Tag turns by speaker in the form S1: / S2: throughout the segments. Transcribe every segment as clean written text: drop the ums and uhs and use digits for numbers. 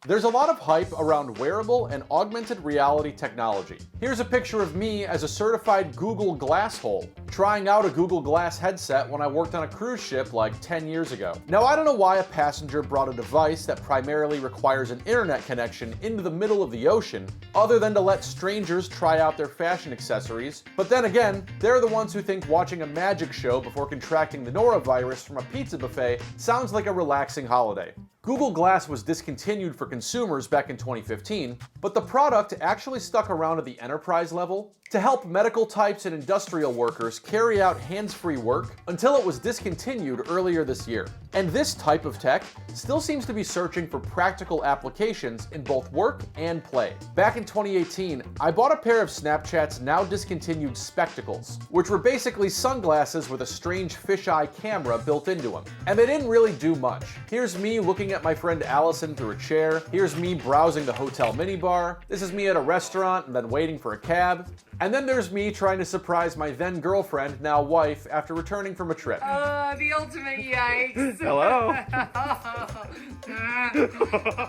S1: There's a lot of hype around wearable and augmented reality technology. Here's a picture of me as a certified Google Glass hole, trying out a Google Glass headset when I worked on a cruise ship like 10 years ago. Now, I don't know why a passenger brought a device that primarily requires an internet connection into the middle of the ocean, other than to let strangers try out their fashion accessories. But then again, they're the ones who think watching a magic show before contracting the norovirus from a pizza buffet sounds like a relaxing holiday. Google Glass was discontinued for consumers back in 2015, but the product actually stuck around at the enterprise level to help medical types and industrial workers carry out hands-free work until it was discontinued earlier this year. And this type of tech still seems to be searching for practical applications in both work and play. Back in 2018, I bought a pair of Snapchat's now discontinued spectacles, which were basically sunglasses with a strange fisheye camera built into them. And they didn't really do much. Here's me looking at my friend Allison through a chair. Here's me browsing the hotel minibar. This is me at a restaurant and then waiting for a cab. And then there's me trying to surprise my then girlfriend, now wife, after returning from a trip.
S2: The ultimate yikes.
S3: Hello.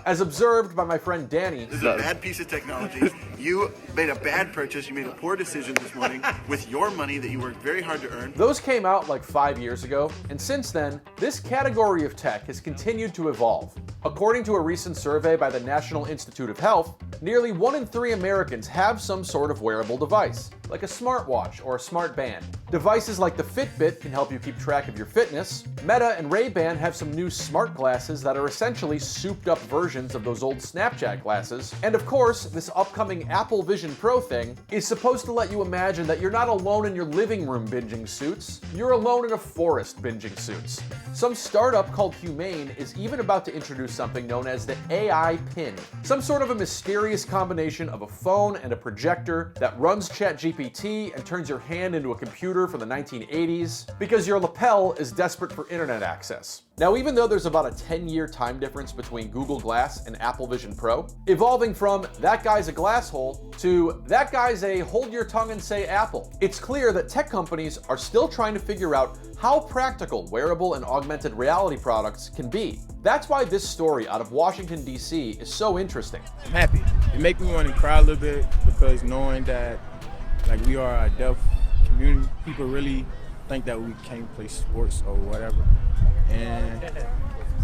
S1: As observed by my friend Danny.
S4: This is a bad piece of technology. You made a bad purchase. You made a poor decision this morning with your money that you worked very hard to earn.
S1: Those came out like 5 years ago, and since then, this category of tech has continued to evolve. According to a recent survey by the National Institute of Health, nearly 1 in 3 Americans have some sort of wearable device, like a smartwatch or a smart band. Devices like the Fitbit can help you keep track of your fitness. Meta and Ray-Ban have some new smart glasses that are essentially souped-up versions of those old Snapchat glasses. And of course, this upcoming Apple Vision Pro thing is supposed to let you imagine that you're not alone in your living room binging suits, you're alone in a forest binging suits. Some startup called Humane is even about to introduce something known as the AI Pin, some sort of a mysterious combination of a phone and a projector that runs ChatGPT and turns your hand into a computer from the 1980s because your lapel is desperate for internet access. Now, even though there's about a 10-year time difference between Google Glass and Apple Vision Pro, evolving from that guy's a glass hole to that guy's a hold your tongue and say Apple, it's clear that tech companies are still trying to figure out how practical wearable and augmented reality products can be. That's why this story out of Washington, D.C. is so interesting.
S3: I'm happy. It makes me want to cry a little bit because knowing that we are a deaf community, people really think that we can't play sports or whatever. And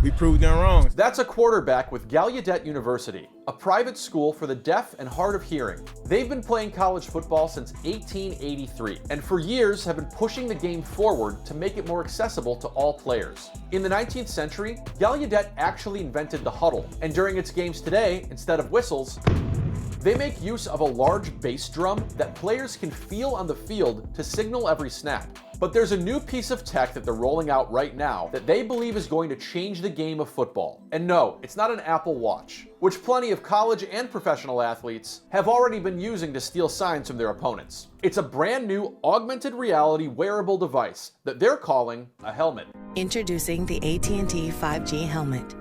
S3: we proved them wrong.
S1: That's a quarterback with Gallaudet University, a private school for the deaf and hard of hearing. They've been playing college football since 1883, and for years have been pushing the game forward to make it more accessible to all players. In the 19th century, Gallaudet actually invented the huddle, and during its games today, instead of whistles, they make use of a large bass drum that players can feel on the field to signal every snap. But there's a new piece of tech that they're rolling out right now that they believe is going to change the game of football. And no, it's not an Apple Watch, which plenty of college and professional athletes have already been using to steal signs from their opponents. It's a brand new augmented reality wearable device that they're calling a helmet.
S5: Introducing the AT&T 5G helmet,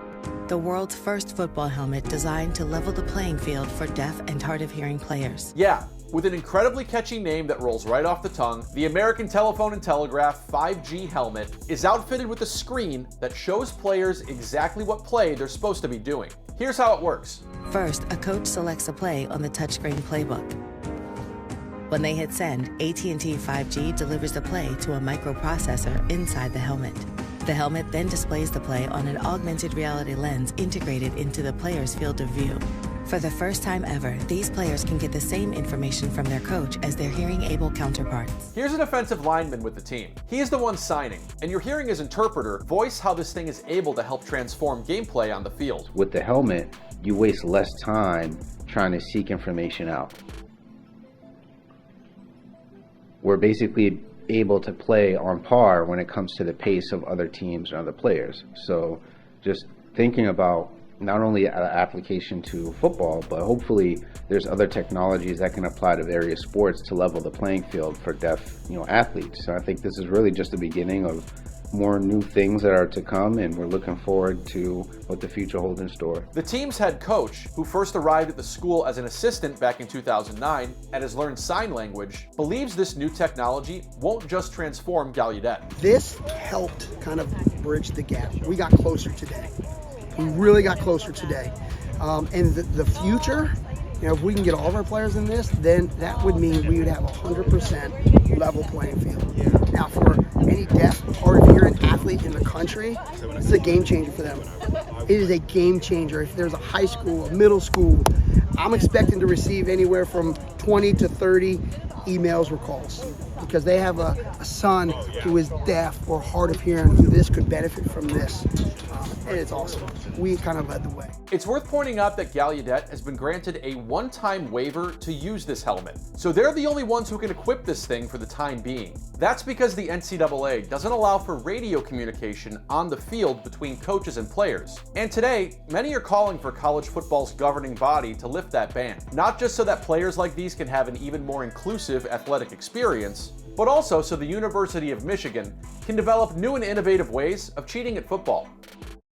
S5: the world's first football helmet designed to level the playing field for deaf and hard of hearing players.
S1: Yeah. With an incredibly catchy name that rolls right off the tongue, the American Telephone and Telegraph 5G helmet is outfitted with a screen that shows players exactly what play they're supposed to be doing. Here's how it works.
S5: First, a coach selects a play on the touchscreen playbook. When they hit send, AT&T 5G delivers the play to a microprocessor inside the helmet. The helmet then displays the play on an augmented reality lens integrated into the player's field of view. For the first time ever, these players can get the same information from their coach as their hearing-able counterparts.
S1: Here's an offensive lineman with the team. He is the one signing, and you're hearing his interpreter voice how this thing is able to help transform gameplay on the field.
S6: With the helmet, you waste less time trying to seek information out. We're basically able to play on par when it comes to the pace of other teams and other players. So just thinking about not only an application to football, but hopefully there's other technologies that can apply to various sports to level the playing field for deaf, athletes. So I think this is really just the beginning of more new things that are to come, and we're looking forward to what the future holds in store.
S1: The team's head coach, who first arrived at the school as an assistant back in 2009 and has learned sign language, believes this new technology won't just transform Gallaudet.
S7: This helped kind of bridge the gap. We got closer today. We really got closer today. And the future, if we can get all of our players in this, then that would mean we would have 100% level playing field. Now, for any deaf or hearing athlete in the country, it's a game changer for them. It is a game changer. If there's a high school, a middle school, I'm expecting to receive anywhere from 20 to 30 emails or calls because they have a son who is deaf or hard of hearing who this could benefit from this. And it's awesome. We kind of led the way.
S1: It's worth pointing out that Gallaudet has been granted a one-time waiver to use this helmet, so they're the only ones who can equip this thing for the time being. That's because the NCAA doesn't allow for radio communication on the field between coaches and players. And today, many are calling for college football's governing body to lift that ban, not just so that players like these can have an even more inclusive athletic experience, but also so the University of Michigan can develop new and innovative ways of cheating at football.